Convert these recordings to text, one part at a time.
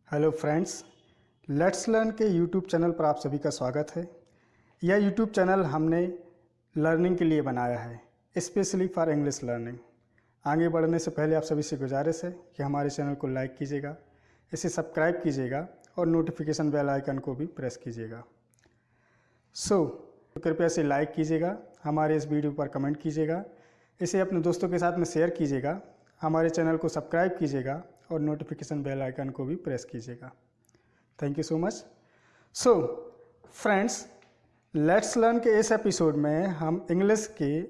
Hello friends, let's learn के YouTube channel पर आप सभी का स्वागत है। यह यूट्यूब चैनल हमने लर्निंग के लिए बनाया है, स्पेशली फॉर इंग्लिश लर्निंग। आगे बढ़ने से पहले आप सभी से गुजारिश है कि हमारे चैनल को लाइक कीजिएगा, इसे सब्सक्राइब कीजिएगा और नोटिफिकेशन बेल आइकन को भी प्रेस कीजिएगा। कृपया इसे लाइक कीजिएगा, हमारे इस वीडियो पर कमेंट कीजिएगा, इसे अपने दोस्तों के साथ में शेयर कीजिएगा, हमारे चैनल को सब्सक्राइब कीजिएगा और नोटिफिकेशन बेल आइकन को भी प्रेस कीजिएगा। Thank you so much. Friends, let's learn के इस एपिसोड में हम इंग्लिश के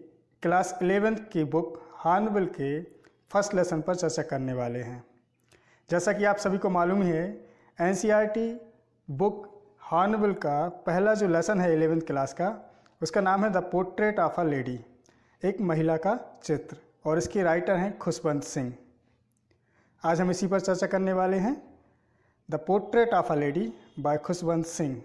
क्लास 11th की बुक हॉर्नबिल के फर्स्ट लेसन पर चर्चा करने वाले हैं। जैसा कि आप सभी को मालूम ही है, एनसीईआरटी बुक हॉर्नबिल का पहला जो लेसन है 11th क्लास का, उसका नाम है the portrait of a lady, एक महिला का चित्र, और इसके राइटर हैं खुशवंत सिंह। आज हम इसी पर चर्चा करने वाले हैं, the portrait of a lady by Khushwant Singh.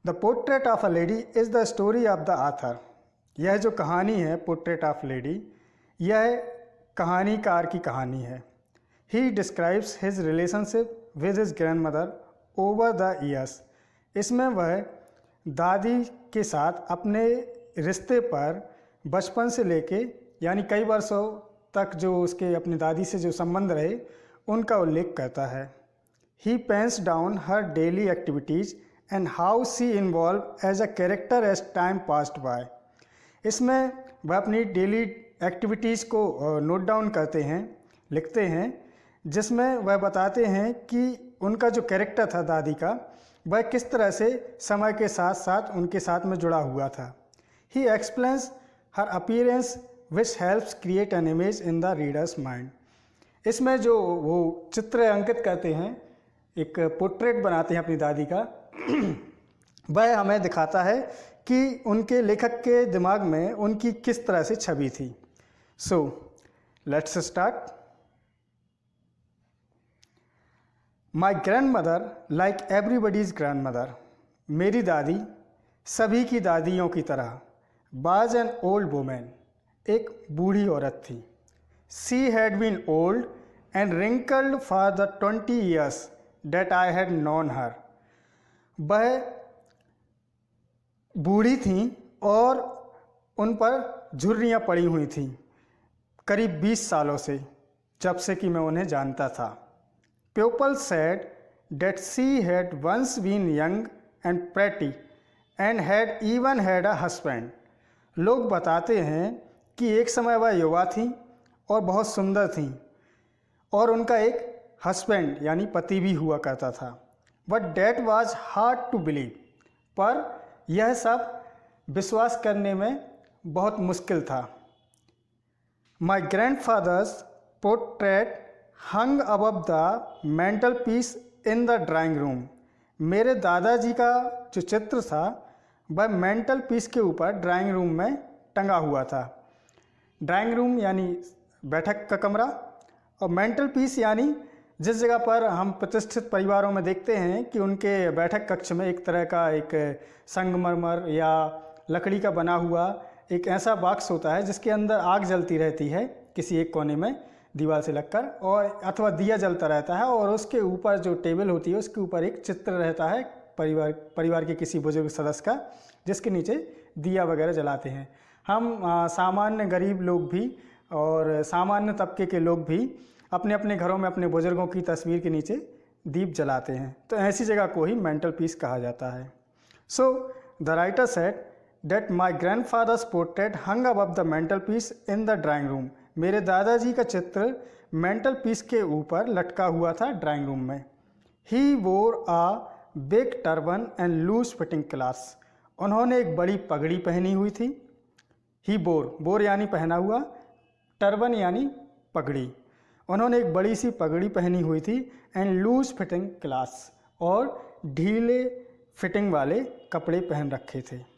The portrait of a lady is the story of the author. यह जो कहानी है पोर्ट्रेट ऑफ लेडी, यह कहानीकार की कहानी है। He describes his relationship with his grand mother over the years. इसमें वह दादी के साथ अपने रिश्ते पर बचपन से लेके यानी कई वर्षों तक जो उसके अपनी दादी से जो संबंध रहे उनका उल्लेख करता है। He pens down her daily activities and how she involve as a character as time passed by. इसमें वह अपनी डेली एक्टिविटीज़ को नोट डाउन करते हैं, लिखते हैं, जिसमें वह बताते हैं कि उनका जो कैरेक्टर था दादी का, वह किस तरह से समय के साथ साथ उनके साथ में जुड़ा हुआ था। ही explains her appearance which helps create an image in the readers mind. इसमें जो वो चित्र अंकित करते हैं, एक पोर्ट्रेट बनाते हैं अपनी दादी का, वह हमें दिखाता है कि उनके लेखक के दिमाग में उनकी किस तरह से छवि थी। Let's start. My grand mother like everybody's grand mother. मेरी दादी सभी की दादियों की तरह वाज एन ओल्ड वुमेन, एक बूढ़ी औरत थी। She had been old and wrinkled for the 20 years that I had known her. वह बूढ़ी थी और उन पर झुर्रियाँ पड़ी हुई थीं करीब 20 सालों से, जब से कि मैं उन्हें जानता था। People said that she had once been young and pretty and had even had a husband. लोग बताते हैं कि एक समय वह युवा थी और बहुत सुंदर थी और उनका एक हस्बैंड यानी पति भी हुआ करता था। But that was hard to believe. पर यह सब विश्वास करने में बहुत मुश्किल था। My grandfather's portrait hung above the mental peace in the drawing room. मेरे दादाजी का जो चित्र था वह मेंटल पीस के ऊपर ड्राइंग रूम में टंगा हुआ था। ड्राइंग रूम यानी बैठक का कमरा, और मेंटल पीस यानी जिस जगह पर हम प्रतिष्ठित परिवारों में देखते हैं कि उनके बैठक कक्ष में एक तरह का एक संगमरमर या लकड़ी का बना हुआ एक ऐसा बॉक्स होता है जिसके अंदर आग जलती रहती है किसी एक कोने में दीवार से लगकर, और अथवा दिया जलता रहता है, और उसके ऊपर जो टेबल होती है उसके ऊपर एक चित्र रहता है परिवार के किसी बुजुर्ग सदस्य का, जिसके नीचे दिया वगैरह जलाते हैं। हम सामान्य गरीब लोग भी और सामान्य तबके के लोग भी अपने अपने घरों में अपने बुजुर्गों की तस्वीर के नीचे दीप जलाते हैं, तो ऐसी जगह को ही मेंटल पीस कहा जाता है। The writer said that my grandfather's portrait hung above the mental piece in the drawing room. मेरे दादाजी का चित्र मेंटल पीस के ऊपर लटका हुआ था ड्राइंग रूम में। He wore a big turban and loose fitting clothes. उन्होंने एक बड़ी पगड़ी पहनी हुई थी। He wore यानी पहना हुआ, टर्बन यानी पगड़ी। उन्होंने एक बड़ी सी पगड़ी पहनी हुई थी and loose fitting clothes, और ढीले फिटिंग वाले कपड़े पहन रखे थे।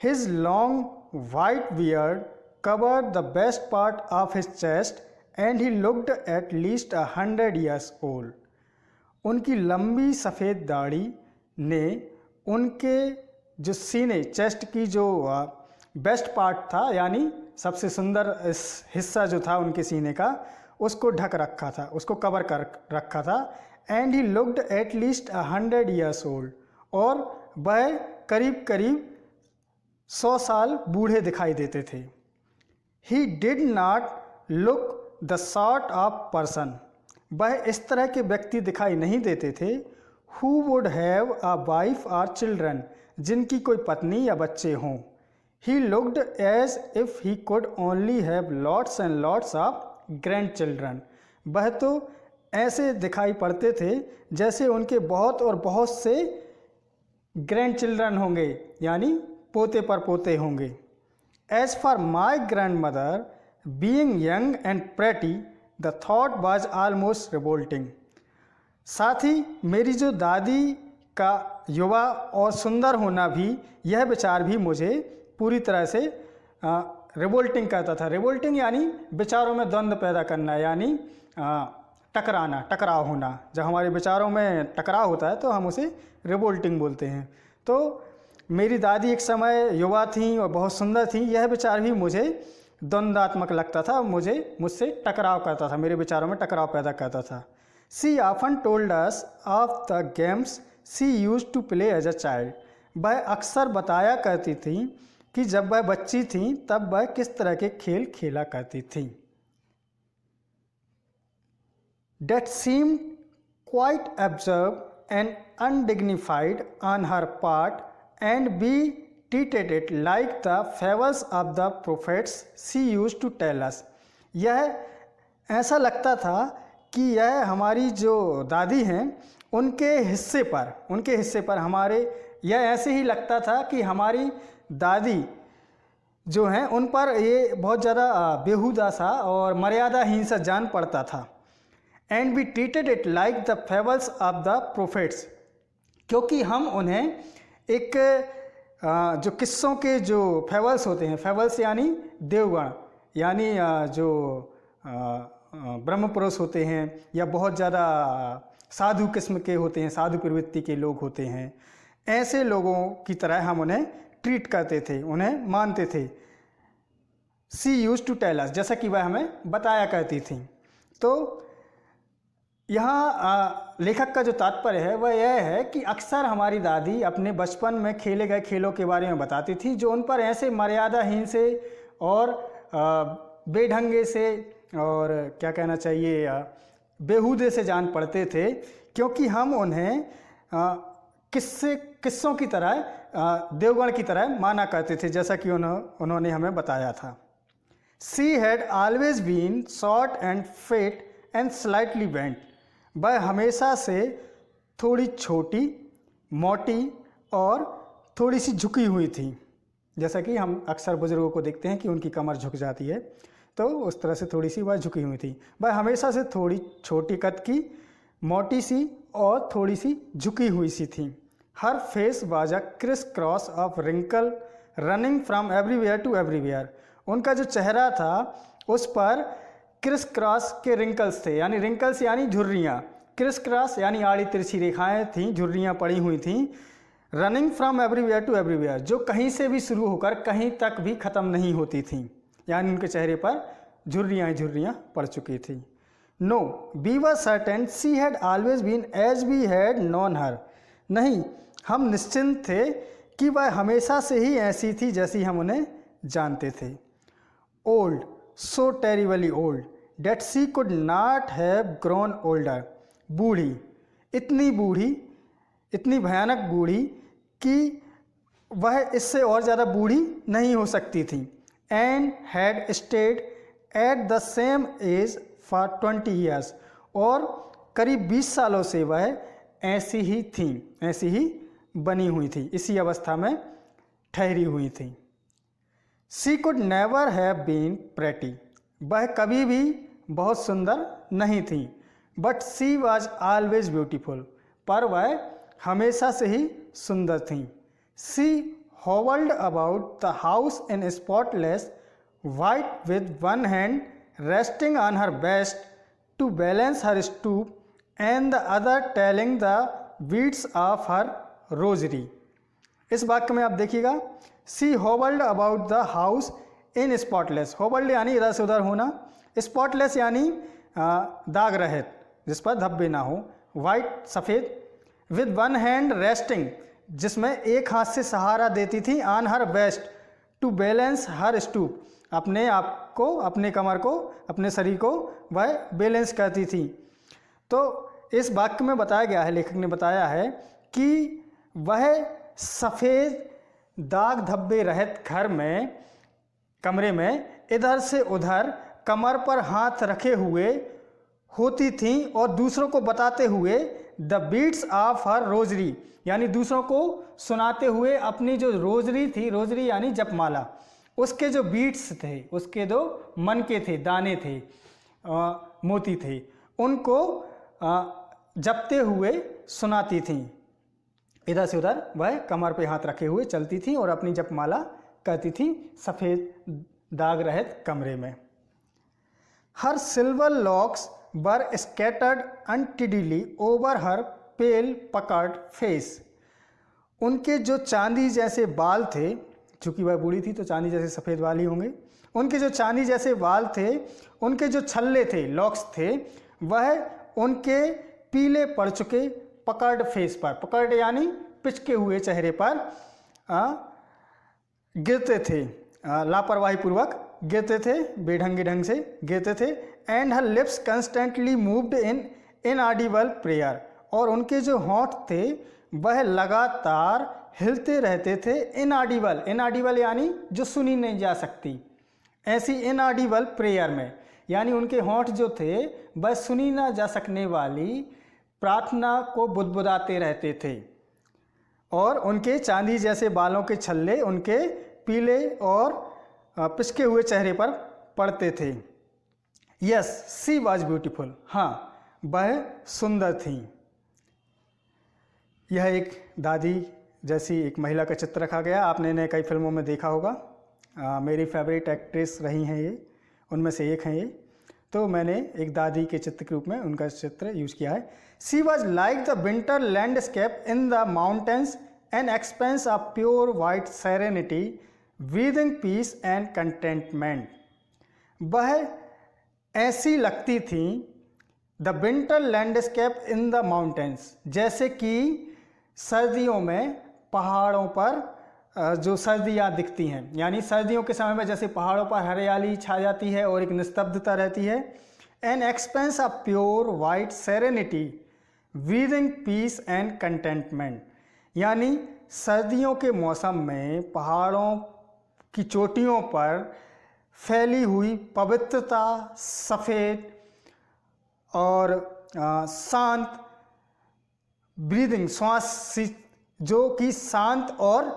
His long white beard covered the best part of his chest and he looked at least 100 years old. उनकी लंबी सफ़ेद दाढ़ी ने उनके जो सीने, चेस्ट की जो बेस्ट पार्ट था यानी सबसे सुंदर इस हिस्सा जो था उनके सीने का उसको ढक रखा था, उसको कवर कर रखा था। And he looked at least 100 years old, और वह करीब करीब 100 साल बूढ़े दिखाई देते थे। He did not look the sort of person, वह इस तरह के व्यक्ति दिखाई नहीं देते थे who would have a wife और चिल्ड्रन, जिनकी कोई पत्नी या बच्चे हों। He looked as if he could only have lots and lots of grandchildren, वह तो ऐसे दिखाई पड़ते थे जैसे उनके बहुत और बहुत से ग्रैंड चिल्ड्रन होंगे, यानी पोते पर पोते होंगे। As for my grandmother being young and pretty the thought was almost revolting, साथ ही मेरी जो दादी का युवा और सुंदर होना भी, यह विचार भी मुझे पूरी तरह से रिवोल्टिंग कहता था। रिवोल्टिंग यानी विचारों में द्वंद्व पैदा करना, यानी टकराना, टकराव होना। जब हमारे विचारों में टकराव होता है तो हम उसे रिवोल्टिंग बोलते हैं। तो मेरी दादी एक समय युवा थी और बहुत सुंदर थी, यह विचार भी मुझे द्वंद्वात्मक लगता था, मुझसे टकराव करता था, मेरे विचारों में टकराव पैदा करता था। She often told us of the games she used to play as a child, वह अक्सर बताया करती थी कि जब वह बच्ची थी तब वह किस तरह के खेल खेला करती थी। That seemed quite absurd and undignified on her part, and we treated it like the fables of the prophets she used to tell us. यह ऐसा लगता था कि यह हमारी जो दादी हैं उनके हिस्से पर हमारे, यह ऐसे ही लगता था कि हमारी दादी जो हैं उन पर ये बहुत ज़्यादा बेहुदा सा और मर्यादाहीन सा जान पड़ता था। And we treated it like the fables of the prophets, क्योंकि हम उन्हें एक जो किस्सों के जो फेबल्स होते हैं, फेबल्स यानी देवगण, यानी जो ब्रह्म पुरुष होते हैं या बहुत ज़्यादा साधु किस्म के होते हैं, साधु प्रवृत्ति के लोग होते हैं, ऐसे लोगों की तरह हम उन्हें ट्रीट करते थे, उन्हें मानते थे। सी यूज टू टेल अस, जैसा कि वह हमें बताया करती थी। तो यहाँ लेखक का जो तात्पर्य है वह यह है कि अक्सर हमारी दादी अपने बचपन में खेले गए खेलों के बारे में बताती थी जो उन पर ऐसे मर्यादाहीन से और बेढंगे से और क्या कहना चाहिए बेहूदे से जान पड़ते थे, क्योंकि हम उन्हें किस्सों की तरह, देवगण की तरह माना करते थे, जैसा कि उन्होंने हमें बताया था। She had always been short and fat and slightly bent, वह हमेशा से थोड़ी छोटी, मोटी और थोड़ी सी झुकी हुई थी। जैसा कि हम अक्सर बुजुर्गों को देखते हैं कि उनकी कमर झुक जाती है, तो उस तरह से थोड़ी सी वह झुकी हुई थी। वह हमेशा से थोड़ी छोटी कद की, मोटी सी और थोड़ी सी झुकी हुई सी थी। Her face was a criss cross of wrinkle running from everywhere to everywhere, उनका जो चेहरा था उस पर क्रिस क्रॉस के रिंकल्स थे, यानी रिंकल्स यानी झुर्रियाँ, क्रिस क्रॉस यानी आड़ी तिरछी रेखाएं थीं, झुर्रियाँ पड़ी हुई थीं। Running from everywhere to everywhere, जो कहीं से भी शुरू होकर कहीं तक भी ख़त्म नहीं होती थीं, यानी उनके चेहरे पर झुर्रियाँ ही झुर्रियाँ पड़ चुकी थी। No we were certain she had always been as we had known her, नहीं हम निश्चिंत थे कि वह हमेशा से ही ऐसी थी जैसी हम उन्हें जानते थे। Old, so terribly old that she could not have grown older, बूढ़ी, इतनी भयानक बूढ़ी कि वह इससे और ज़्यादा बूढ़ी नहीं हो सकती थी। And had stayed at the same age for 20 years, और करीब 20 सालों से वह ऐसी ही थी, ऐसी ही बनी हुई थी, इसी अवस्था में ठहरी हुई थी। She could never have been pretty, वह कभी भी बहुत सुंदर नहीं थी। But she was always beautiful, पर वह हमेशा से ही सुंदर थी। She hovered about the house in spotless white with one hand resting on her best to balance her stoop and the other telling the beads of her rosary. इस वाक्य में आप देखिएगा, she hovered about the house in spotless, होबल्ड यानी इधर से उधर होना, स्पॉटलेस यानी दाग रहित जिस पर धब्बे ना हो, वाइट सफ़ेद, विद वन हैंड रेस्टिंग जिसमें एक हाथ से सहारा देती थी, on her waist to balance her stoop, अपने आप को, अपने कमर को, अपने शरीर को वह बैलेंस करती थी। तो इस वाक्य में बताया गया है, लेखक ने बताया है कि वह सफ़ेद दाग धब्बे रहित घर में, कमरे में इधर से उधर कमर पर हाथ रखे हुए होती थी और दूसरों को बताते हुए the beads of her rosary, यानी दूसरों को सुनाते हुए अपनी जो रोजरी थी, रोजरी यानी जपमाला, उसके जो बीट्स थे, उसके जो मन के थे, दाने थे, मोती थे, उनको जपते हुए सुनाती थी। इधर से उधर वह कमर पे हाथ रखे हुए चलती थी और अपनी जपमाला करती थी सफ़ेद दाग रहित कमरे में। हर सिल्वर लॉक्स वर स्कैटर्ड अनटिडली ओवर हर पेल पकर्ड फेस, उनके जो चांदी जैसे बाल थे, चूँकि वह बूढ़ी थी तो चांदी जैसे सफ़ेद बाल ही होंगे, उनके जो चांदी जैसे बाल थे, उनके जो छल्ले थे, लॉक्स थे, वह उनके पीले पड़ चुके पकर्ड फेस पर, पकर्ड यानी पिचके हुए चेहरे पर गिरते थे, लापरवाही पूर्वक गिरते थे, बेढंगे ढंग से गिरते थे। And her lips constantly moved in inaudible prayer, और उनके जो होंठ थे वह लगातार हिलते रहते थे। इनऑडिबल, इनऑडिबल यानी जो सुनी नहीं जा सकती, ऐसी इनऑडिबल प्रेयर में, यानी उनके होंठ जो थे वह सुनी ना जा सकने वाली प्रार्थना को बुदबुदाते रहते थे, और उनके चांदी जैसे बालों के छल्ले उनके पीले और पिचके हुए चेहरे पर पड़ते थे। यस सी वॉज ब्यूटीफुल, हाँ वह सुंदर थी। यह एक दादी जैसी एक महिला का चित्र रखा गया, आपने इन्हें कई फिल्मों में देखा होगा। मेरी फेवरेट एक्ट्रेस रही हैं ये, उनमें से एक हैं ये, तो मैंने एक दादी के चित्र के रूप में उनका चित्र यूज़ किया है। She was like the winter landscape in the mountains an expanse of pure white serenity breathing peace and contentment, वह ऐसी लगती थी the winter landscape in the mountains, जैसे कि सर्दियों में पहाड़ों पर जो सर्दियाँ दिखती हैं, यानी सर्दियों के समय में जैसे पहाड़ों पर हरियाली छा जाती है और एक निस्तब्धता रहती है। An expanse of pure white serenity breathing peace and contentment, यानी सर्दियों के मौसम में पहाड़ों की चोटियों पर फैली हुई पवित्रता, सफ़ेद और शांत ब्रीदिंग, श्वास जो कि शांत और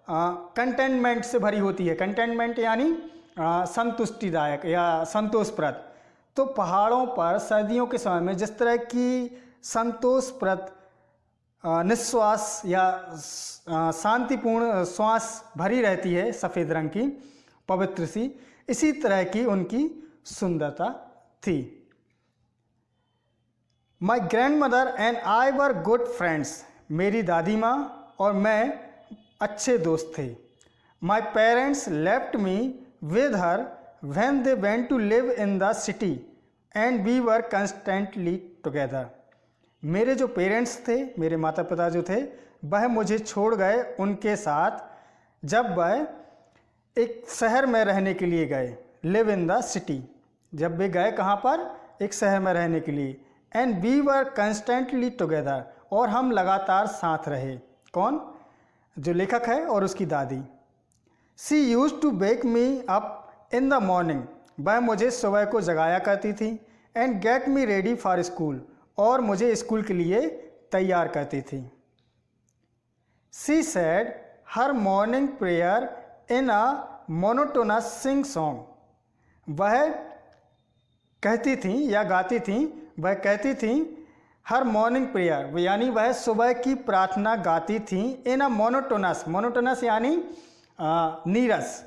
कंटेनमेंट से भरी होती है। कंटेनमेंट यानी संतुष्टिदायक या संतोषप्रद। तो पहाड़ों पर सर्दियों के समय में जिस तरह की संतोषप्रद निश्वास या शांतिपूर्ण श्वास भरी रहती है सफ़ेद रंग की, पवित्र सी, इसी तरह की उनकी सुंदरता थी। My grandmother and I were good friends, मेरी दादी माँ और मैं अच्छे दोस्त थे। My parents left me with her when they went to live in the city and we were constantly together, मेरे जो पेरेंट्स थे, मेरे माता पिता जो थे, वह मुझे छोड़ गए उनके साथ जब वह एक शहर में रहने के लिए गए। लिव इन द सिटी, जब वे गए कहाँ पर, एक शहर में रहने के लिए। And we were constantly together, और हम लगातार साथ रहे। कौन? जो लेखक है और उसकी दादी। She used to wake me up in the morning, वह मुझे सुबह को जगाया करती थी। And get me ready for school, और मुझे स्कूल के लिए तैयार करती थी। She said her morning prayer in a monotonous sing song, वह कहती थी या गाती थी, वह कहती थी हर मॉर्निंग प्रेयर, यानी वह सुबह की प्रार्थना गाती थी। इन अ मोनोटोनस, मोनोटोनस यानी नीरस,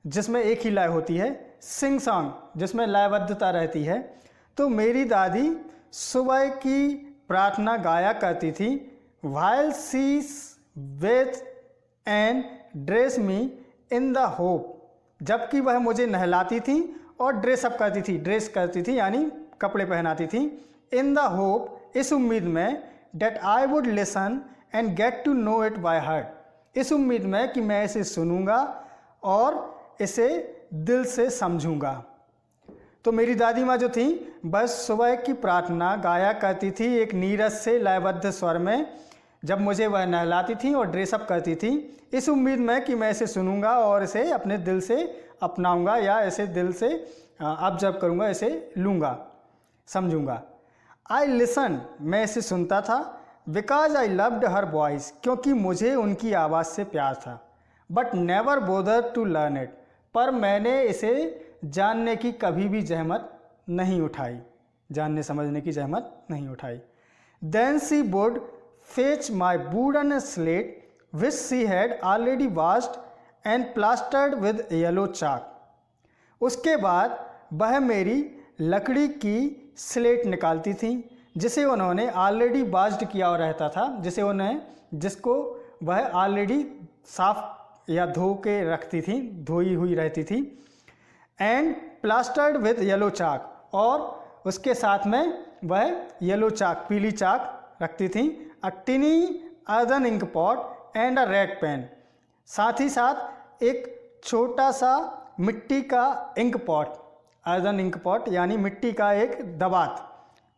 जिसमें एक ही लय होती है। सिंग सॉन्ग, जिसमें लयबद्धता रहती है। तो मेरी दादी सुबह की प्रार्थना गाया करती थी। while she bathed and dressed me in the hope जबकि वह मुझे नहलाती थी और ड्रेस करती थी यानी कपड़े पहनाती थी। इन द होप, इस उम्मीद में, that I would listen and get to know it by heart, इस उम्मीद में कि मैं इसे सुनूंगा और इसे दिल से समझूंगा। तो मेरी दादी माँ जो थी बस सुबह की प्रार्थना गाया करती थी एक नीरस से लयबद्ध स्वर में, जब मुझे वह नहलाती थी और ड्रेसअप करती थी, इस उम्मीद में कि मैं इसे सुनूंगा और इसे अपने दिल से अपनाऊंगा या इसे दिल से ऑब्जर्व करूंगा, इसे लूँगा, समझूंगा। आई लिसन, मैं इसे सुनता था। Because I loved her voice, क्योंकि मुझे उनकी आवाज़ से प्यार था। But never bother to learn it, पर मैंने इसे जानने की कभी भी जहमत नहीं उठाई, जानने समझने की जहमत नहीं उठाई। Then she would fetch my wooden slate which she had already washed and plastered with yellow chalk, उसके बाद वह मेरी लकड़ी की स्लेट निकालती थी जिसे उन्होंने ऑलरेडी वॉश्ड किया हुआ रहता था, जिसको वह ऑलरेडी साफ या धो के रखती थी, धोई हुई रहती थी। एंड प्लास्टर्ड विद येलो चाक, और उसके साथ में वह येलो चाक, पीली चाक रखती थी। A tiny earthen ink pot and a red pen, साथ ही साथ एक छोटा सा मिट्टी का ink pot, earthen ink pot यानी मिट्टी का एक दबात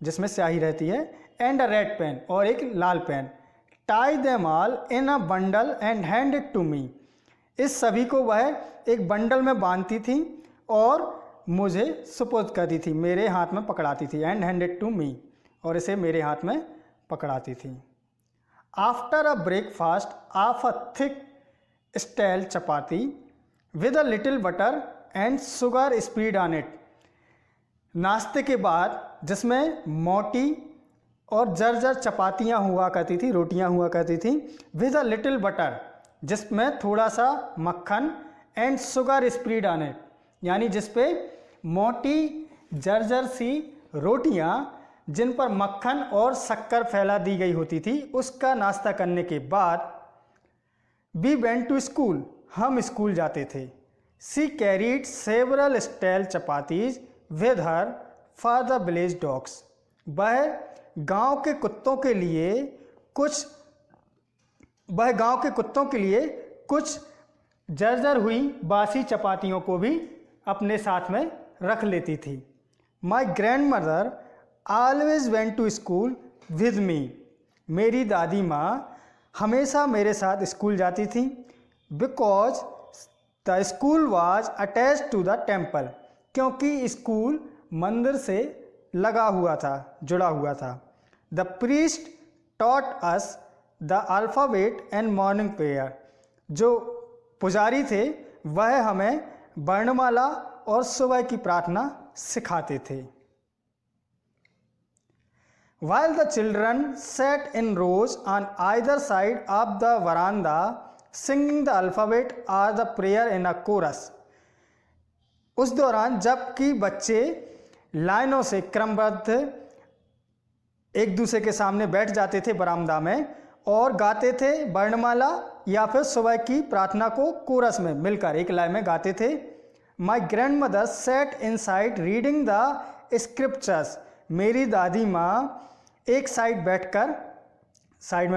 जिसमें स्याही रहती है, एंड अ रेड पेन, और एक लाल pen. Tie them all in a bundle and hand it to me, इस सभी को वह एक बंडल में बांधती थी और मुझे सुपुर्द करती थी, मेरे हाथ में पकड़ाती थी। And hand it to me, और इसे मेरे हाथ में पकड़ाती थी। After a breakfast of a thick stale chapati with a little butter and sugar spread on it, नाश्ते के बाद जिसमें मोटी और जर्जर चपातियाँ हुआ करती थी, रोटियाँ हुआ करती थी, विद अ लिटिल बटर, जिसमें थोड़ा सा मक्खन, and sugar spread on it, यानी जिस पे मोटी जर्जर सी रोटियाँ जिन पर मक्खन और शक्कर फैला दी गई होती थी, उसका नाश्ता करने के बाद वी वेंट टू स्कूल, हम स्कूल जाते थे। She carried several stale chapatis with her for the village dogs, वह गांव के कुत्तों के लिए कुछ जर्जर हुई बासी चपातियों को भी अपने साथ में रख लेती थी। My grandmother always went to school with me, मेरी दादी माँ हमेशा मेरे साथ स्कूल जाती थी। Because the school was attach to the temple, क्योंकि स्कूल मंदिर से लगा हुआ था, जुड़ा हुआ था। The priest taught us the alphabet and morning prayer, जो पुजारी थे वह हमें वर्णमाला और सुबह की प्रार्थना सिखाते थे। While the children sat in rows on either side of the veranda singing the alphabet or the prayer in a chorus, उस दौरान जबकि बच्चे लाइनों से क्रमबद्ध एक दूसरे के सामने बैठ जाते थे बरामदा में और गाते थे वर्णमाला या फिर सुबह की प्रार्थना को कोरस में मिलकर एक लाइन में गाते थे। My grand mother said in side reading the scriptures, मेरी दादी माँ एक साइड में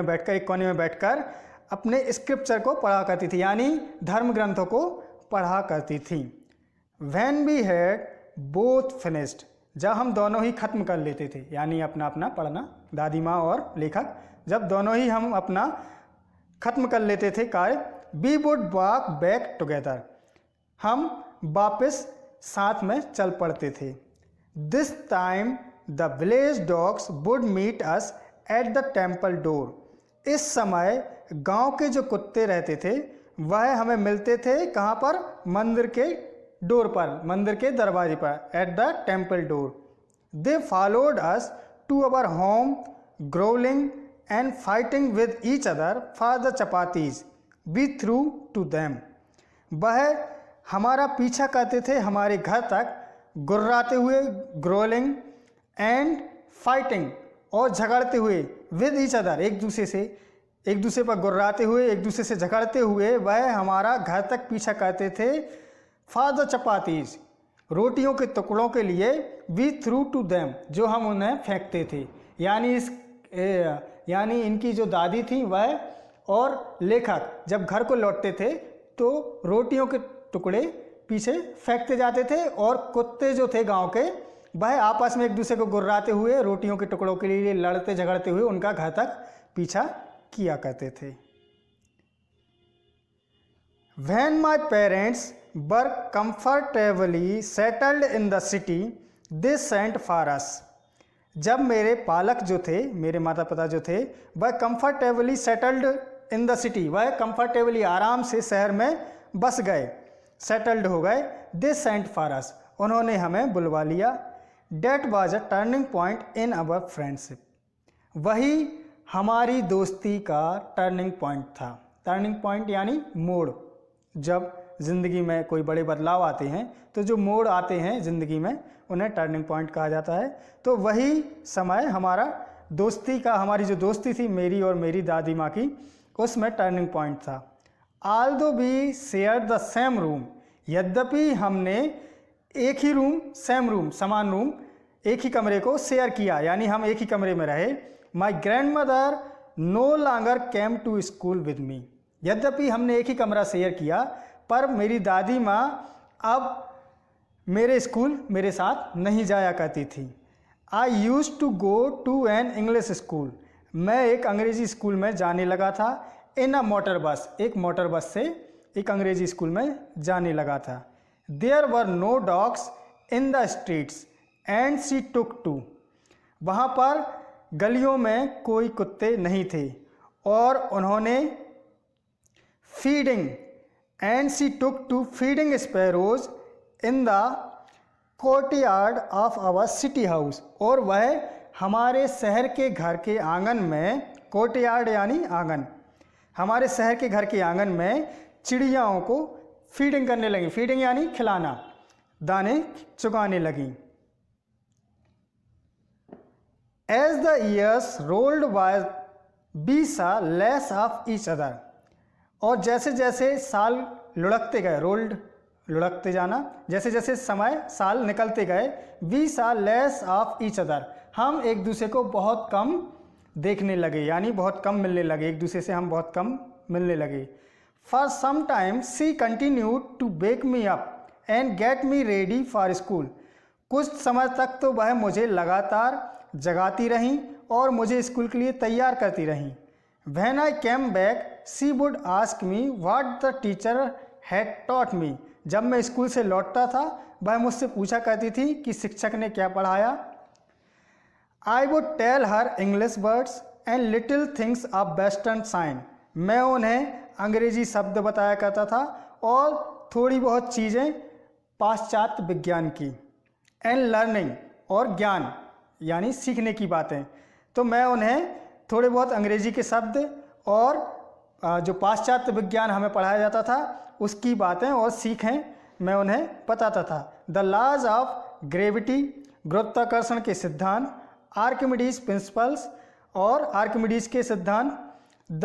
बैठकर एक कोने में बैठकर अपने स्क्रिप्चर को पढ़ा करती थी, यानी धर्म ग्रंथों को पढ़ा करती थी। When we had both finished, जब हम दोनों ही खत्म कर लेते थे, यानी अपना अपना पढ़ना, दादी माँ और लेखक जब दोनों ही हम अपना खत्म कर लेते थे कार्य, we would walk back together, हम वापस साथ में चल पड़ते थे। This time the village dogs would meet us at the temple door, इस समय गांव के जो कुत्ते रहते थे वह हमें मिलते थे कहाँ पर? मंदिर के डोर पर, मंदिर के दरवाजे पर, at the temple door. They followed us to our home growling and fighting with each other for the chapatis we threw to them, वह हमारा पीछा करते थे हमारे घर तक, गुर्राते हुए, ग्रोलिंग एंड फाइटिंग, और झगड़ते हुए, विद ईच अदर, एक दूसरे पर गुर्राते हुए, एक दूसरे से झगड़ते हुए वह हमारा घर तक पीछा करते थे फॉर द चपातीज, रोटियों के टुकड़ों के लिए, वी थ्रू टू देम, जो हम उन्हें फेंकते थे। यानी इनकी जो दादी थी वह और लेखक जब घर को लौटते थे तो रोटियों के टुकड़े पीछे फेंकते जाते थे और कुत्ते जो थे गांव के वह आपस में एक दूसरे को गुर्राते हुए रोटियों के टुकड़ों के लिए लड़ते झगड़ते हुए उनका घर तक पीछा किया करते थे। When my parents were comfortably settled in the city, they sent for us. जब मेरे पालक जो थे, मेरे माता पिता जो थे, वह comfortably settled in the city, वह कंफर्टेबली आराम से शहर में बस गए, सेटल्ड हो गए। दे सेंट फॉर अस, उन्होंने हमें बुलवा लिया। That was a turning point in our friendship, वही हमारी दोस्ती का टर्निंग पॉइंट था। टर्निंग पॉइंट यानी मोड़। जब ज़िंदगी में कोई बड़े बदलाव आते हैं तो जो मोड़ आते हैं ज़िंदगी में उन्हें टर्निंग पॉइंट कहा जाता है। तो वही समय हमारा दोस्ती का, हमारी जो दोस्ती थी मेरी और मेरी दादी माँ की, उसमें टर्निंग पॉइंट था। Although we share the same room, यद्यपि हमने एक ही रूम, सेम रूम, समान रूम, एक ही कमरे को शेयर किया, यानी हम एक ही कमरे में रहे। My grandmother no longer came to school with me, यद्यपि हमने एक ही कमरा शेयर किया पर मेरी दादी माँ अब मेरे स्कूल मेरे साथ नहीं जाया करती थी। I used to go to an English school, मैं एक अंग्रेजी स्कूल में जाने लगा था। इन अ मोटर बस, एक मोटर बस से एक अंग्रेजी स्कूल में जाने लगा था। There were no dogs in the streets and she took to, वहाँ पर गलियों में कोई कुत्ते नहीं थे और उन्होंने feeding and she took to feeding sparrows in the courtyard of our city house, और वह हमारे शहर के घर के आंगन में, कोर्टयार्ड यानी आंगन, हमारे शहर के घर के आंगन में चिड़ियाओं को फीडिंग करने लगी। फीडिंग यानी खिलाना, दाने चुगाने लगी। As the years rolled by we saw less of each other, और जैसे जैसे साल लुढ़कते गए, रोल्ड लुढ़कते जाना, जैसे जैसे समय साल निकलते गए, we saw less of each other, हम एक दूसरे को बहुत कम देखने लगे, यानी बहुत कम मिलने लगे, एक दूसरे से हम बहुत कम मिलने लगे। For some time she continued to wake me up and get me ready for school, कुछ समय तक तो वह मुझे लगातार जगाती रहीं और मुझे स्कूल के लिए तैयार करती रहीं। When I came back, she would ask me what the teacher had taught me. जब मैं स्कूल से लौटता था वह मुझसे पूछा करती थी कि शिक्षक ने क्या पढ़ाया। I would tell her English words and little things of Western science. मैं उन्हें अंग्रेजी शब्द बताया करता था और थोड़ी बहुत चीज़ें पाश्चात्य विज्ञान की। And learning, और ज्ञान यानी सीखने की बातें, तो मैं उन्हें थोड़े बहुत अंग्रेजी के शब्द और जो पाश्चात्य विज्ञान हमें पढ़ाया जाता था उसकी बातें और सीखें मैं उन्हें बताता था। द लॉज ऑफ ग्रेविटी, गुरुत्वाकर्षण के सिद्धांत, आर्किमिडीज प्रिंसिपल्स, और आर्किमिडीज के सिद्धांत, द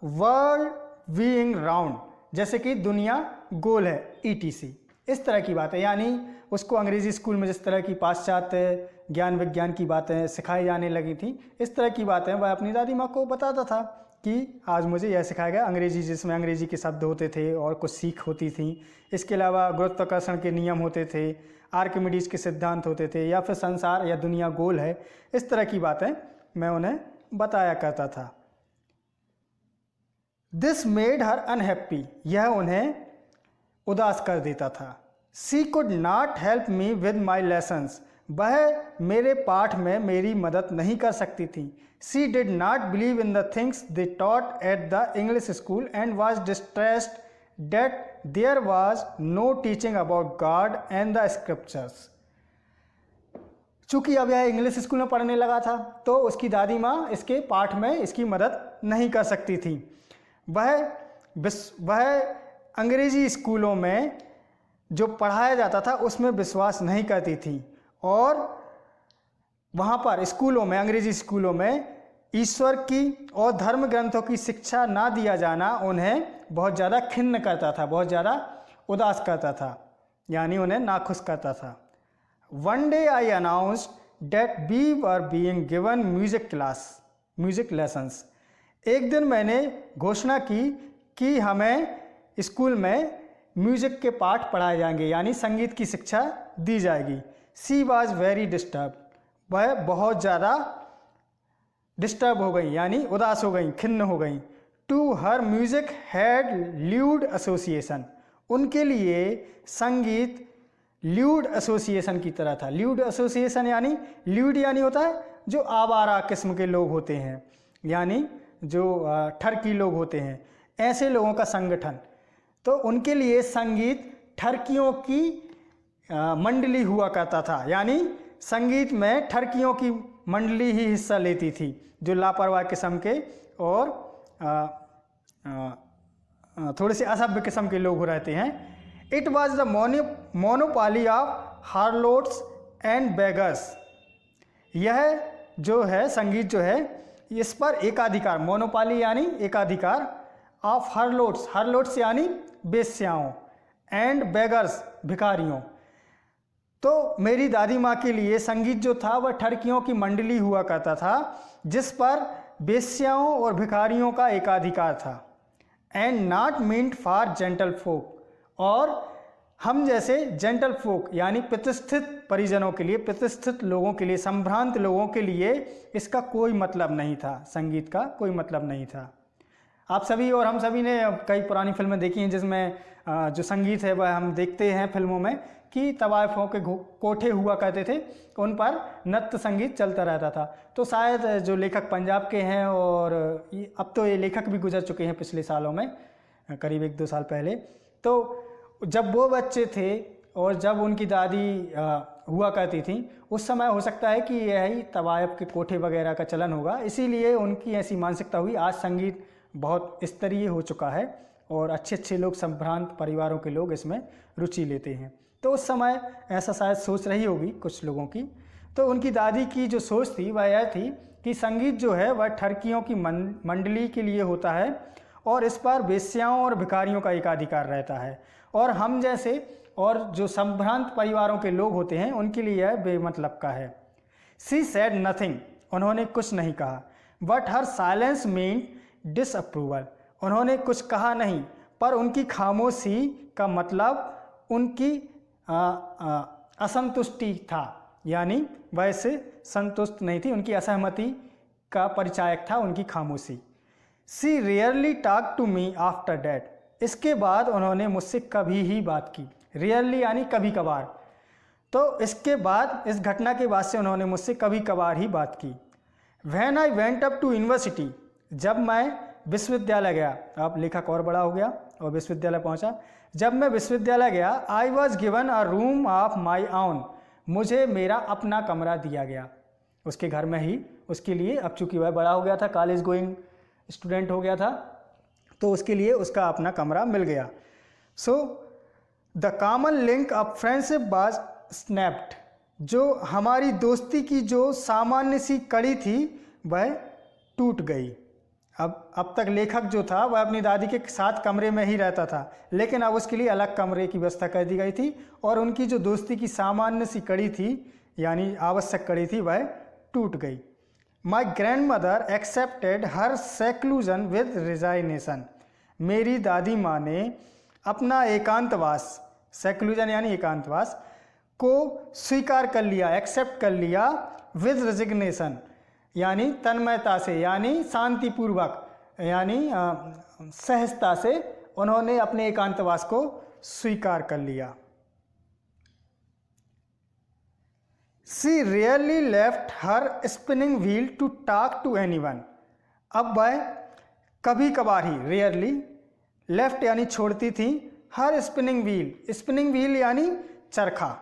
वर्ल्ड बीइंग राउंड, जैसे कि दुनिया गोल है, ETC, इस तरह की बातें, यानी उसको अंग्रेजी स्कूल में जिस तरह की पाश्चात्य ज्ञान विज्ञान की बातें सिखाई जाने लगी थी, इस तरह की बातें वह अपनी दादी माँ को बताता था कि आज मुझे यह सिखाया गया। अंग्रेजी, जिसमें अंग्रेजी के शब्द होते थे और कुछ सीख होती थी, इसके अलावा गुरुत्वाकर्षण के नियम होते थे, आर्किमिडीज के सिद्धांत होते थे, या फिर संसार या दुनिया गोल है, इस तरह की बातें मैं उन्हें बताया करता था। दिस मेड हर अनहैप्पी, यह उन्हें उदास कर देता था। She could not help me with my lessons, वह मेरे पाठ में मेरी मदद नहीं कर सकती थी। She did not believe in the things they taught at the English school and was distressed that there was no teaching about God and the scriptures. चूँकि अब यह इंग्लिश स्कूल में पढ़ने लगा था तो उसकी दादी माँ इसके पाठ में इसकी मदद नहीं कर सकती थी। वह अंग्रेजी स्कूलों में जो पढ़ाया जाता था उसमें विश्वास नहीं करती थी और वहाँ पर स्कूलों में, अंग्रेजी स्कूलों में ईश्वर की और धर्म ग्रंथों की शिक्षा ना दिया जाना उन्हें बहुत ज़्यादा खिन्न करता था, बहुत ज़्यादा उदास करता था, यानी उन्हें नाखुश करता था। One day I announced that we were being given music lessons. एक दिन मैंने घोषणा की कि हमें स्कूल में म्यूजिक के पाठ पढ़ाए जाएंगे, यानी संगीत की शिक्षा दी जाएगी। शी वॉज वेरी डिस्टर्ब, वह बहुत ज़्यादा डिस्टर्ब हो गई, यानी उदास हो गई, खिन्न हो गई। To her music had lewd association, उनके लिए संगीत ल्यूड एसोसिएशन की तरह था। ल्यूड एसोसिएशन यानी ल्यूड यानी होता है जो आवारा किस्म के लोग होते हैं, यानी जो ठरकी लोग होते हैं, ऐसे लोगों का संगठन। तो उनके लिए संगीत ठरकियों की मंडली हुआ करता था, यानी संगीत में ठरकियों की मंडली ही हिस्सा लेती थी, जो लापरवाह किस्म के और थोड़े से असभ्य किस्म के लोग रहते हैं। It was the monopoly of harlots and beggars, यह जो है संगीत जो है इस पर एकाधिकार, मोनोपाली यानी एकाधिकार, ऑफ हार्लोट्स, हार्लोट्स यानी बेश्याओं, एंड बेगर्स भिखारियों। तो मेरी दादी माँ के लिए संगीत जो था वह ठरकियों की मंडली हुआ करता था, जिस पर बेश्याओं और भिखारियों का एकाधिकार था। And not meant for gentle folk, और हम जैसे जेंटल फोक यानी प्रतिष्ठित परिजनों के लिए, प्रतिष्ठित लोगों के लिए, संभ्रांत लोगों के लिए इसका कोई मतलब नहीं था, संगीत का कोई मतलब नहीं था। आप सभी और हम सभी ने कई पुरानी फिल्में देखी हैं जिसमें जो संगीत है वह हम देखते हैं फिल्मों में कि तवायफों के कोठे हुआ करते थे, उन पर नृत्य संगीत चलता रहता था। तो शायद जो लेखक पंजाब के हैं, और अब तो ये लेखक भी गुजर चुके हैं पिछले सालों में, करीब 1-2 साल पहले। तो जब वो बच्चे थे और जब उनकी दादी हुआ करती थी, उस समय हो सकता है कि यही तवायफ के कोठे वगैरह का चलन होगा, इसीलिए उनकी ऐसी मानसिकता हुई। आज संगीत बहुत स्तरीय हो चुका है और अच्छे अच्छे लोग, संभ्रांत परिवारों के लोग इसमें रुचि लेते हैं। तो उस समय ऐसा शायद सोच रही होगी कुछ लोगों की। तो उनकी दादी की जो सोच थी वह यह थी कि संगीत जो है वह ठरकियों की मंडली के लिए होता है और इस पर वेश्याओं और भिखारियों का एकाधिकार रहता है, और हम जैसे और जो संभ्रांत परिवारों के लोग होते हैं उनके लिए यह बेमतलब का है। शी सेड नथिंग, उन्होंने कुछ नहीं कहा। But her silence mean disapproval, उन्होंने कुछ कहा नहीं, पर उनकी खामोशी का मतलब उनकी असंतुष्टि था, यानी वैसे संतुष्ट नहीं थी, उनकी असहमति का परिचायक था उनकी खामोशी। She rarely talk to me after that, इसके बाद उन्होंने मुझसे कभी ही बात की। रेयरली यानी कभी कभार। तो इसके बाद, इस घटना के बाद से उन्होंने मुझसे कभी कभार ही बात की। When I went up to university, जब मैं विश्वविद्यालय गया, अब लेखक और बड़ा हो गया और विश्वविद्यालय पहुंचा। जब मैं विश्वविद्यालय गया, I was given a room of my own, मुझे मेरा अपना कमरा दिया गया उसके घर में ही। उसके लिए, अब चूंकि वह बड़ा हो गया था, कॉलेज गोइंग स्टूडेंट हो गया था, तो उसके लिए उसका अपना कमरा मिल गया। So the common link of friendship was snapped, जो हमारी दोस्ती की जो सामान्य सी कड़ी थी वह टूट गई। अब तक लेखक जो था वह अपनी दादी के साथ कमरे में ही रहता था, लेकिन अब उसके लिए अलग कमरे की व्यवस्था कर दी गई थी और उनकी जो दोस्ती की सामान्य सी कड़ी थी, यानी आवश्यक कड़ी थी, वह टूट गई। My grand mother accepted her seclusion with resignation, मेरी दादी माँ ने अपना एकांतवास, सेक्लूजन यानी एकांतवास, को स्वीकार कर लिया, एक्सेप्ट कर लिया, विद रेजिग्नेशन यानी तन्मयता से, यानी शांतिपूर्वक, यानी सहजता से उन्होंने अपने एकांतवास को स्वीकार कर लिया। She rarely left her spinning wheel to talk to anyone, अब वह कभी कभार ही, रियरली, लेफ्ट यानी छोड़ती थी, हर स्पिनिंग व्हील, स्पिनिंग व्हील यानी चरखा।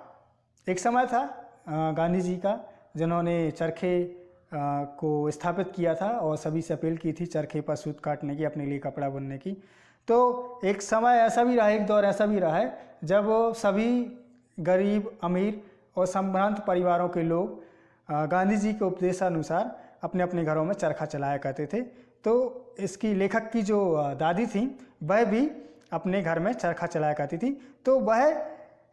एक समय था गांधी जी का जिन्होंने चरखे को स्थापित किया था और सभी से अपील की थी चरखे पर सूत काटने की, अपने लिए कपड़ा बुनने की। तो एक समय ऐसा भी रहा, एक दौर ऐसा भी रहा है जब सभी गरीब, अमीर और संभ्रांत परिवारों के लोग गांधी जी के उपदेशानुसार अपने अपने घरों में चरखा चलाया करते थे। तो इसकी लेखक की जो दादी थी वह भी अपने घर में चरखा चलाया करती थी, तो वह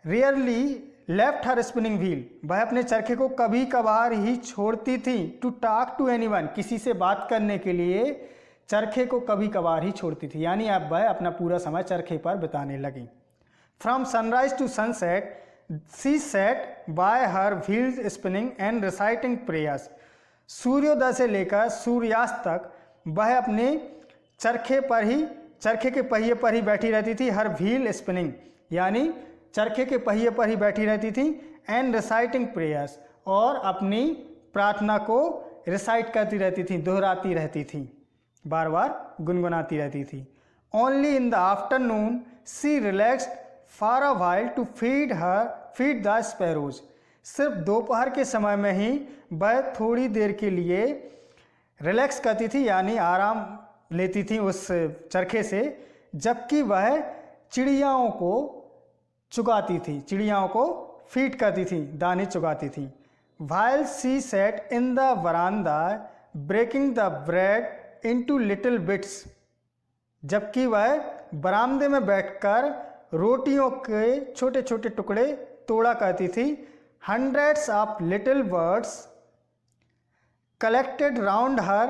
rarely left her spinning wheel, वह अपने चरखे को कभी कभार ही छोड़ती थी। टू टॉक टू एनीवन, किसी से बात करने के लिए चरखे को कभी कभार ही छोड़ती थी, यानी अब वह अपना पूरा समय चरखे पर बिताने लगी। From sunrise to sunset she sat by her wheels spinning and reciting prayers. सूर्योदय से लेकर सूर्यास्त तक वह अपने चरखे के पहिए पर ही बैठी रहती थी। हर व्हील स्पिनिंग, यानी चरखे के पहिए पर ही बैठी रहती थी। एंड रिसाइटिंग प्रेयर्स, और अपनी प्रार्थना को रिसाइट करती रहती थी, दोहराती रहती थी, बार बार गुनगुनाती रहती थी। Only in the afternoon she relaxed for a while to feed the sparrows. सिर्फ दोपहर के समय में ही वह थोड़ी देर के लिए रिलैक्स करती थी, यानी आराम लेती थी उस चरखे से, जबकि वह चिड़ियाओं को चुगाती थी, चिड़ियाओं को फीड करती थी, दाने चुगाती थी। While she sat in the veranda breaking the bread into little bits, जबकि वह बरामदे में बैठकर रोटियों के छोटे छोटे टुकड़े तोड़ा करती थी। Hundreds of little birds collected round her,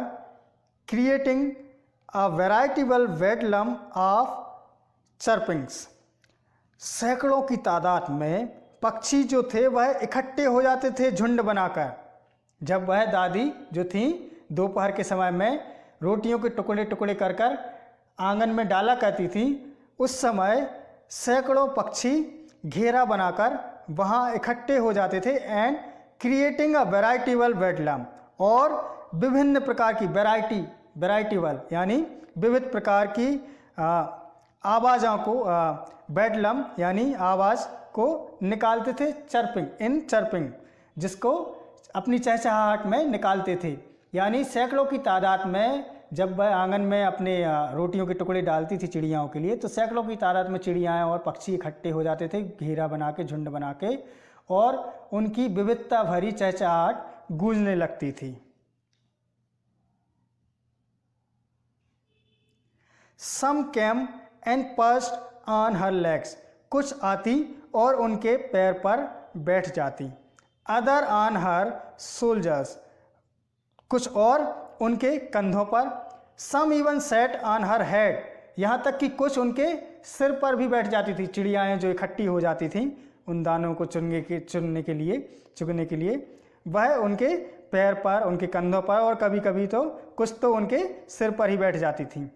creating a veritable bedlam of chirpings. सैकड़ों की तादाद में पक्षी जो थे वह इकट्ठे हो जाते थे झुंड बनाकर। जब वह दादी जो थी दोपहर के समय में रोटियों के टुकड़े टुकड़े कर कर आंगन में डाला करती थी, उस समय सैकड़ों पक्षी घेरा बनाकर वहाँ इकट्ठे हो जाते थे। एंड क्रिएटिंग अ वेराइटिबल बेडलम, और विभिन्न प्रकार की वेराइटिबल यानी विविध प्रकार की आवाज़ों को, बेडलम यानी आवाज़ को निकालते थे। चर्पिंग, जिसको अपनी चहचहाहट में निकालते थे। यानी सैकड़ों की तादाद में जब वह आंगन में अपने रोटियों के टुकड़े डालती थी चिड़ियाओं के लिए, तो सैकड़ों की तादाद में चिड़ियाएँ और पक्षी इकट्ठे हो जाते थे घेरा बना के, झुंड बना के, और उनकी विविधता भरी चहचहाहट गूंजने लगती थी। Some came and perched on her legs, कुछ आती और उनके पैर पर बैठ जाती। Other on her shoulders, कुछ और उनके कंधों पर। Some even sat on her head, यहाँ तक कि कुछ उनके सिर पर भी बैठ जाती थी। चिड़ियाएँ जो इकट्ठी हो जाती थीं उन दानों को चुगने के लिए वह उनके पैर पर, उनके कंधों पर, और कभी कभी तो कुछ तो उनके सिर पर ही बैठ जाती थीं।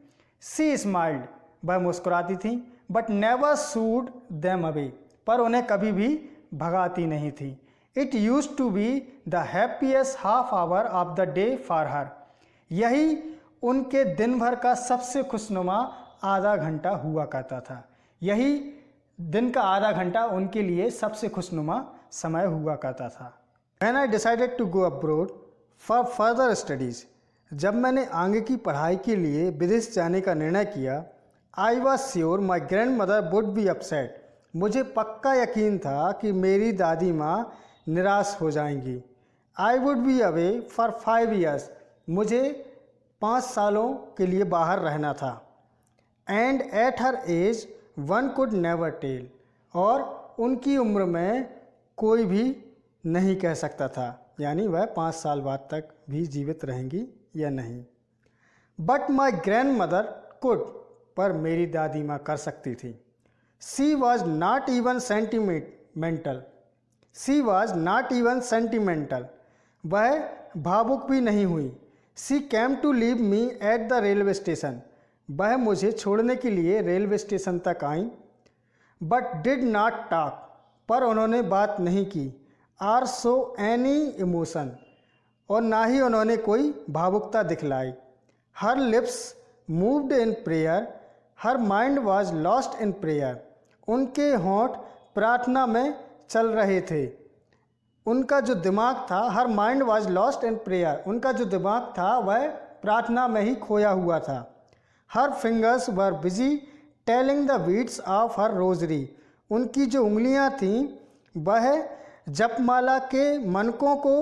She smiled, वह मुस्कुराती थी। But never shooed them away, पर उन्हें कभी भी भगाती नहीं थी। It use to be the happiest half hour of the day for her, यही उनके दिन भर का सबसे खुशनुमा आधा घंटा हुआ करता था। यही दिन का आधा घंटा उनके लिए सबसे खुशनुमा समय हुआ करता था। When I decided to go abroad for further studies, जब मैंने आगे की पढ़ाई के लिए विदेश जाने का निर्णय किया, I was sure my grand mother would be upset, मुझे पक्का यकीन था कि मेरी दादी माँ निराश हो जाएंगी। I would be away for 5 years, मुझे 5 सालों के लिए बाहर रहना था। And at her age one could never tell, और उनकी उम्र में कोई भी नहीं कह सकता था, यानी वह 5 साल बाद तक भी जीवित रहेंगी या नहीं। But my grandmother could, पर मेरी दादी माँ कर सकती थी। She was not even sentimental, वह भावुक भी नहीं हुई। She came to leave me at the railway station, वह मुझे छोड़ने के लिए रेलवे स्टेशन तक आई। बट डिड नॉट टॉक, पर उन्होंने बात नहीं की। आर शो एनी इमोशन, और ना ही उन्होंने कोई भावुकता दिखलाई। हर lips moved in prayer, her mind was lost in prayer, उनके होंठ प्रार्थना में चल रहे थे। उनका जो दिमाग था, her mind was lost in prayer, उनका जो दिमाग था वह प्रार्थना में ही खोया हुआ था। Her fingers were busy telling the beads of her rosary, उनकी जो उंगलियां थीं वह जपमाला के मनकों को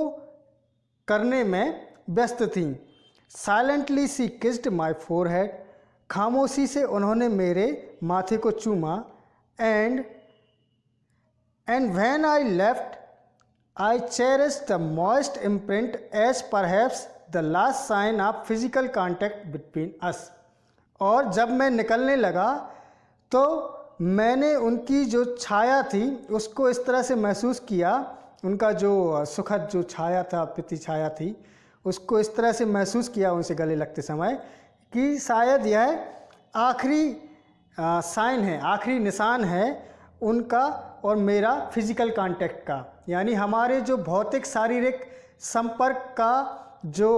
करने में व्यस्त थीं। Silently she kissed my forehead, खामोशी से उन्होंने मेरे माथे को चूमा। And when I left I cherish the moist imprint as perhaps the last sign of physical contact between us. और जब मैं निकलने लगा तो मैंने उनकी जो छाया थी उसको इस तरह से महसूस किया, उनका जो सुखद जो छाया था, प्रीति छाया थी, उसको इस तरह से महसूस किया उनसे गले लगते समय कि शायद यह आखिरी साइन है, आखिरी निशान है उनका और मेरा फिजिकल कांटेक्ट का, यानी हमारे जो भौतिक शारीरिक संपर्क का जो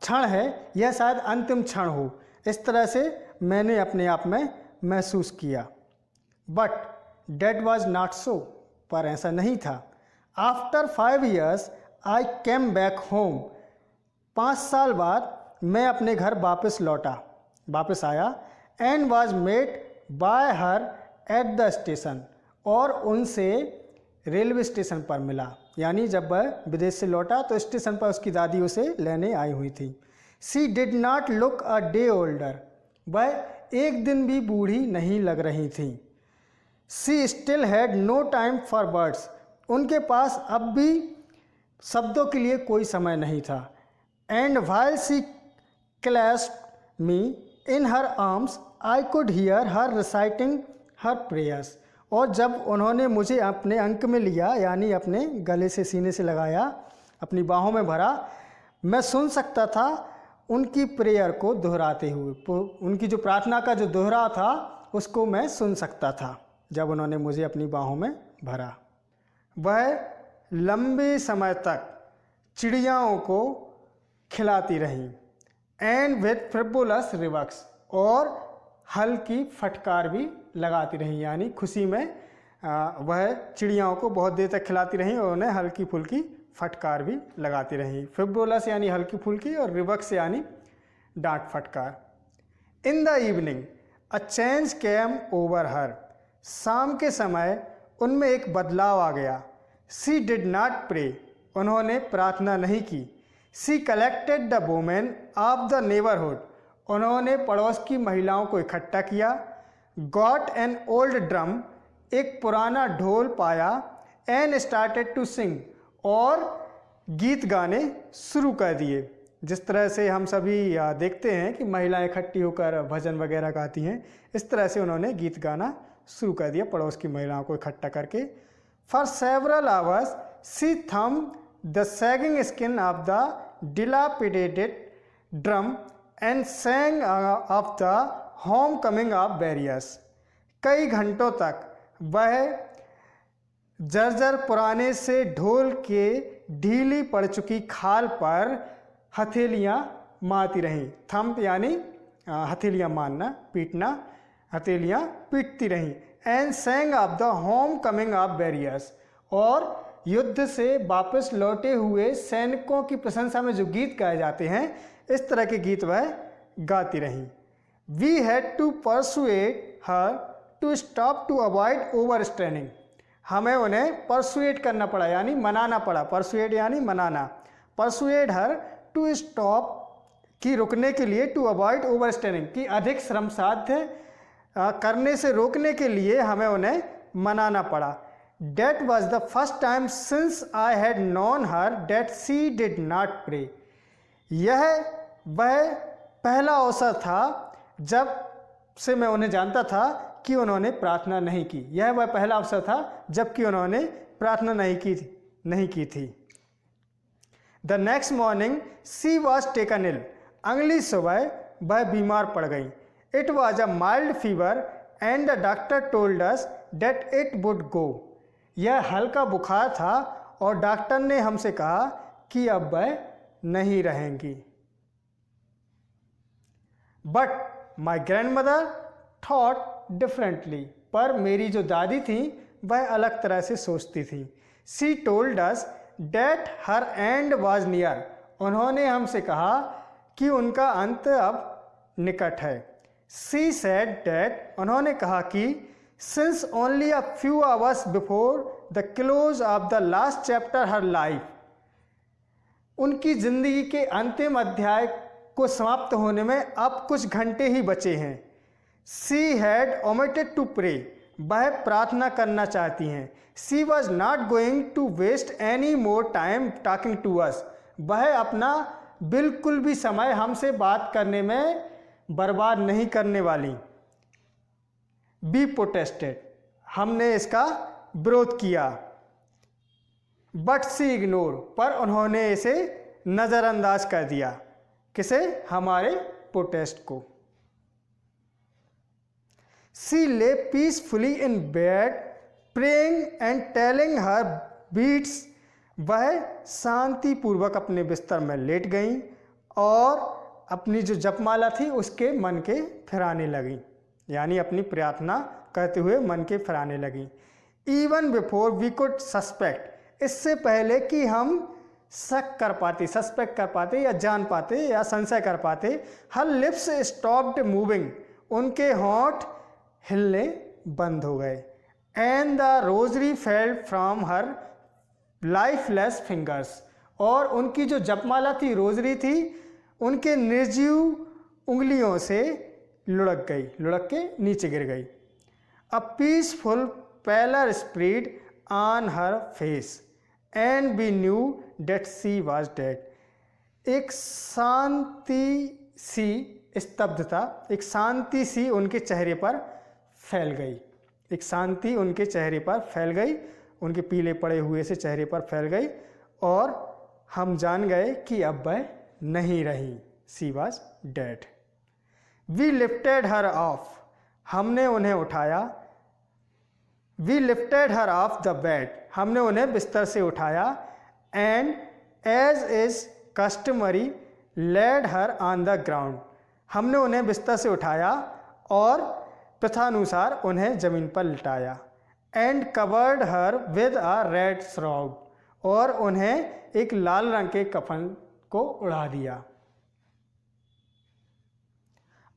क्षण है यह शायद अंतिम क्षण हो। इस तरह से मैंने अपने आप में महसूस किया। But that was not so, पर ऐसा नहीं था। After 5 years I came back home. 5 साल बाद मैं अपने घर वापस आया। And was met by her at the station, और उनसे रेलवे स्टेशन पर मिला, यानी जब वह विदेश से लौटा तो स्टेशन पर उसकी दादी उसे लेने आई हुई थी। She did not look a day older, वह एक दिन भी बूढ़ी नहीं लग रही थी। She still had no time for words, उनके पास अब भी शब्दों के लिए कोई समय नहीं था। And while she clasped me in her arms I could hear her reciting her prayers, और जब उन्होंने मुझे अपने अंक में लिया, यानी अपने गले से सीने से लगाया, अपनी बाहों में भरा, मैं सुन सकता था उनकी प्रेयर को दोहराते हुए, उनकी जो प्रार्थना का जो दोहरा था उसको मैं सुन सकता था जब उन्होंने मुझे अपनी बाहों में भरा। वह लंबे समय तक चिड़ियाओं को खिलाती रहीं। एंड विथ फ्रिबुलस रिवर्क्स, और हल्की फटकार भी लगाती रहीं, यानी खुशी में वह चिड़ियाओं को बहुत देर तक खिलाती रहीं और उन्हें हल्की फुल्की फटकार भी लगाती रहीं। फिब्रोलस यानी हल्की फुल्की और रिवर्क्स यानी डांट फटकार। इन the evening a change came over हर, शाम के समय उनमें एक बदलाव आ गया। सी डिड नॉट प्रे, उन्होंने प्रार्थना नहीं की। She collected the women of the neighbourhood, उन्होंने पड़ोस की महिलाओं को इकट्ठा किया। गॉट एन ओल्ड ड्रम, एक पुराना ढोल पाया। एंड स्टार्टेड टू सिंग, और गीत गाने शुरू कर दिए। जिस तरह से हम सभी देखते हैं कि महिलाएं इकट्ठी होकर भजन वगैरह गाती हैं, इस तरह से उन्होंने गीत गाना शुरू कर दिया पड़ोस की महिलाओं को इकट्ठा करके। For several hours she thumped the sagging skin of the dilapidated drum and sang of the homecoming of barriers, कई घंटों तक वह जर्जर पुराने से ढोल के ढीली पड़ चुकी खाल पर हथेलियाँ मारती रहीं। थंप यानी हथेलियाँ मारना, पीटना, हथेलियाँ पीटती रहीं। And sang of the homecoming of barriers, और युद्ध से वापस लौटे हुए सैनिकों की प्रशंसा में जो गीत गाए जाते हैं, इस तरह के गीत वह गाती रहीं। We had to persuade her to stop to avoid overstraining, हमें उन्हें परसुएड करना पड़ा, यानी मनाना पड़ा। परसुएड यानी मनाना। परसुएड हर टू स्टॉप, की रुकने के लिए, टू अवॉइड ओवर स्ट्रेनिंग, की अधिक श्रम साध्य करने से रोकने के लिए हमें उन्हें मनाना पड़ा। That was the first time since I had known her that she did not pray. यह वह पहला अवसर था जब से मैं उन्हें जानता था कि उन्होंने प्रार्थना नहीं की। यह वह पहला अवसर था जबकि उन्होंने प्रार्थना नहीं की थी। The next morning she was taken ill. अगली सुबह वह बीमार पड़ गई। It was a mild fever and the doctor told us that it would go. यह हल्का बुखार था और डॉक्टर ने हमसे कहा कि अब वह नहीं रहेंगी। But my grandmother thought differently, पर मेरी जो दादी थी वह अलग तरह से सोचती थी। She told us that her end was near, उन्होंने हमसे कहा कि उनका अंत अब निकट है। सी सेड डेट, उन्होंने कहा कि since only a few hours before the close of the last chapter her life, उनकी जिंदगी के अंतिम अध्याय को समाप्त होने में अब कुछ घंटे ही बचे हैं। She had omitted to pray, वह प्रार्थना करना चाहती हैं। She was not going to waste any more time talking to us, वह अपना बिल्कुल भी समय हमसे बात करने में बर्बाद नहीं करने वाली। बी प्रोटेस्टेड, हमने इसका विरोध किया। बट सी इग्नोर, पर उन्होंने इसे नज़रअंदाज कर दिया। किसे? हमारे प्रोटेस्ट को। She lay peacefully in bed praying and telling her beads, वह शांतिपूर्वक अपने बिस्तर में लेट गई और अपनी जो जपमाला थी उसके मन के फिराने लगी, यानी अपनी प्रार्थना करते हुए मन के फिराने लगी। Even before we could suspect, इससे पहले कि हम शक कर पाते, सस्पेक्ट कर पाते या जान पाते या संशय कर पाते। हर लिप्स स्टॉप्ड मूविंग, उनके होंठ हिलने बंद हो गए। And the rosary fell from her lifeless fingers, और उनकी जो जपमाला थी, रोजरी थी, उनके निर्जीव उंगलियों से लुढ़क गई, लुढ़क के नीचे गिर गई। A peaceful pallor spread on her face and we knew that she was dead, एक शांति सी स्तब्धता, एक शांति सी उनके चेहरे पर फैल गई, एक शांति उनके चेहरे पर फैल गई, उनके पीले पड़े हुए से चेहरे पर फैल गई और हम जान गए कि अब वह नहीं रही। She was dead. We lifted her off, हमने उन्हें उठाया। We lifted her off the bed, हमने उन्हें बिस्तर से उठाया। And as is customary laid her on the ground, हमने उन्हें बिस्तर से उठाया और प्रथानुसार उन्हें जमीन पर लिटाया। And covered her with a red shroud, और उन्हें एक लाल रंग के कफन को उड़ा दिया।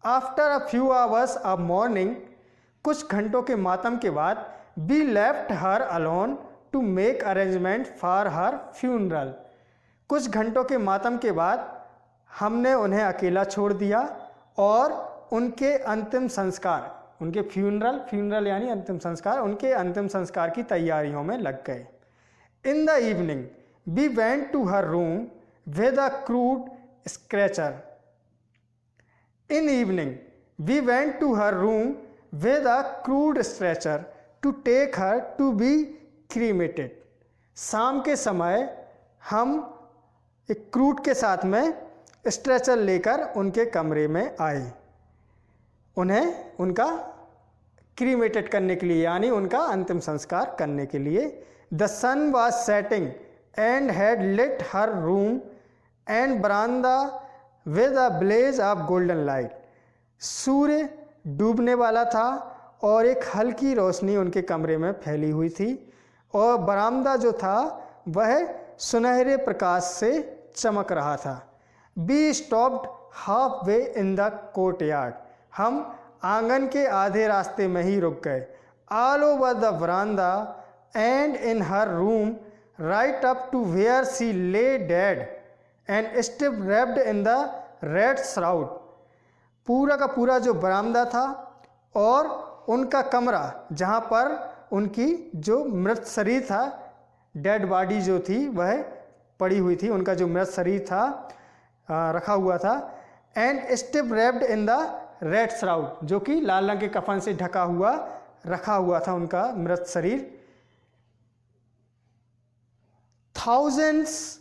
After a few hours of mourning, कुछ घंटों के मातम के बाद, we left her alone to make arrangement for her funeral, कुछ घंटों के मातम के बाद हमने उन्हें अकेला छोड़ दिया और उनके अंतिम संस्कार, उनके फ्यूनरल यानी अंतिम संस्कार, उनके अंतिम संस्कार की तैयारियों में लग गए। In the evening we went to her room with a crude stretcher, in evening we went to her room with a crude stretcher to take her to be cremated, शाम के समय हम एक क्रूड के साथ में स्ट्रेचर लेकर उनके कमरे में आए, उन्हें उनका क्रीमेटेड करने के लिए, यानी उनका अंतिम संस्कार करने के लिए। The sun was setting and had lit her room and बरामदा with a blaze of golden light, सूर्य डूबने वाला था और एक हल्की रोशनी उनके कमरे में फैली हुई थी और बरामदा जो था वह सुनहरे प्रकाश से चमक रहा था। We stopped halfway in the courtyard, हम आंगन के आधे रास्ते में ही रुक गए। All over the verandah and in her room right up to where she lay dead and still wrapped in the red shroud, पूरा का पूरा जो बरामदा था और उनका कमरा जहाँ पर उनकी जो मृत शरीर था, डेड बॉडी जो थी वह पड़ी हुई थी, उनका जो मृत शरीर था रखा हुआ था। And still wrapped in the red shroud, जो कि लाल रंग के कफन से ढका हुआ रखा हुआ था उनका मृत शरीर। थाउजेंड्स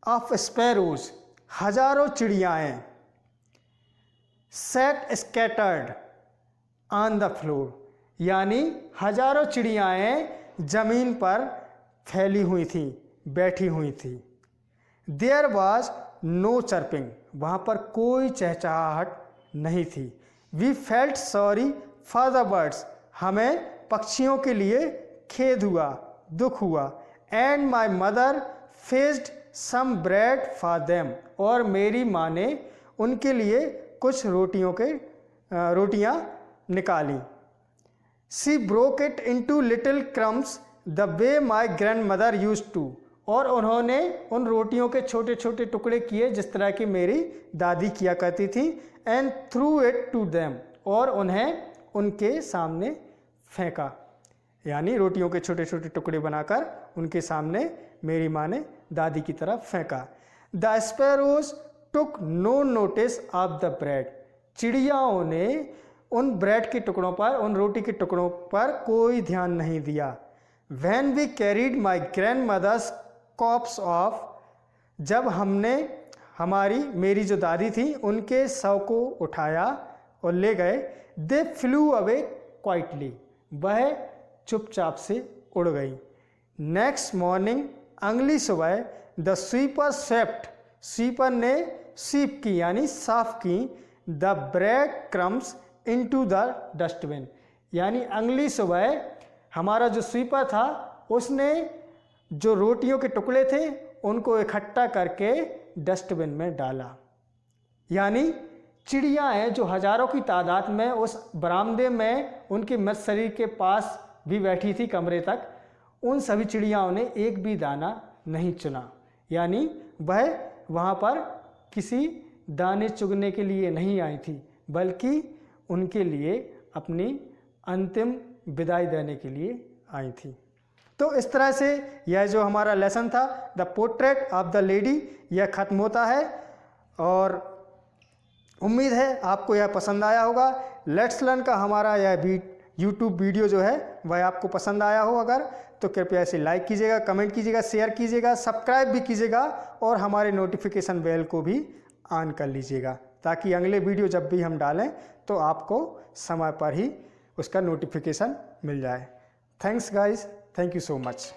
ऑफ स्पैरोज, हजारों चिड़ियाएं, sat scattered on the floor, यानी हजारों चिड़ियाएं जमीन पर फैली हुई थी, बैठी हुई थी। देयर वॉज नो चर्पिंग, वहाँ पर कोई चहचहाहट नहीं थी। We felt sorry for the birds, हमें पक्षियों के लिए खेद हुआ, दुख हुआ। And my mother fetched some bread for them, और मेरी माँ ने उनके लिए कुछ रोटियां निकाली। She broke it into little crumbs the way my grandmother used to, और उन्होंने उन रोटियों के छोटे छोटे टुकड़े किए जिस तरह की मेरी दादी किया करती थी, and threw it to them, और उन्हें उनके सामने फेंका। यानी रोटियों के छोटे छोटे टुकड़े बनाकर उनके सामने मेरी माँ ने दादी की तरफ फेंका। The sparrows took no notice of the bread, चिड़ियाओं ने उन ब्रेड के टुकड़ों पर, उन रोटी के टुकड़ों पर कोई ध्यान नहीं दिया। When we carried my grandmother's corpse off, जब हमने मेरी जो दादी थी उनके शव को उठाया और ले गए, they flew away quietly, वह चुपचाप से उड़ गई। नेक्स्ट मॉर्निंग, अगली सुबह, द स्वीपर स्वेप्ट, स्वीपर ने स्वीप की यानी साफ की, the bread crumbs into the dustbin, यानी अगली सुबह हमारा जो स्वीपर था उसने जो रोटियों के टुकड़े थे उनको इकट्ठा करके डस्टबिन में डाला। यानी चिड़ियाँ हैं जो हजारों की तादाद में उस बरामदे में उनके मृत शरीर के पास भी बैठी थी कमरे तक, उन सभी चिड़ियाओं ने एक भी दाना नहीं चुना। यानी वह वहाँ पर किसी दाने चुगने के लिए नहीं आई थी, बल्कि उनके लिए अपनी अंतिम विदाई देने के लिए आई थी। तो इस तरह से यह जो हमारा लेसन था the portrait of the lady, यह ख़त्म होता है और उम्मीद है आपको यह पसंद आया होगा। लेट्स लर्न का हमारा यह यूट्यूब वीडियो जो है वह आपको पसंद आया हो अगर, तो कृपया इसे लाइक कीजिएगा, कमेंट कीजिएगा, शेयर कीजिएगा, सब्सक्राइब भी कीजिएगा और हमारे नोटिफिकेशन बेल को भी ऑन कर लीजिएगा, ताकि अगले वीडियो जब भी हम डालें तो आपको समय पर ही उसका नोटिफिकेशन मिल जाए। Thanks guys, thank you so much.